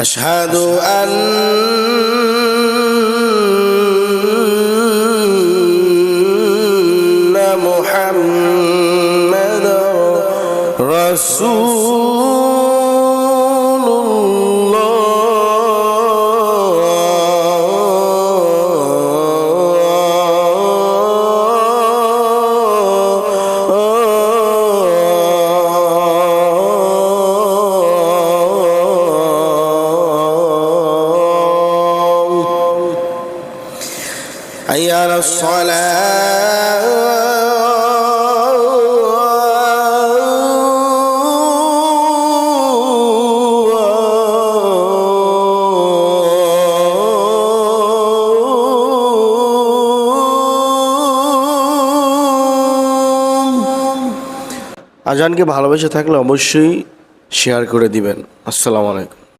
আশহাদু আন্না মুহাম্মাদার রাসূলুল্লাহ। حي على الصلاة আজানকে ভালোবেসে থাকলে অবশ্যই শেয়ার করে দিবেন। আসসালামু আলাইকুম।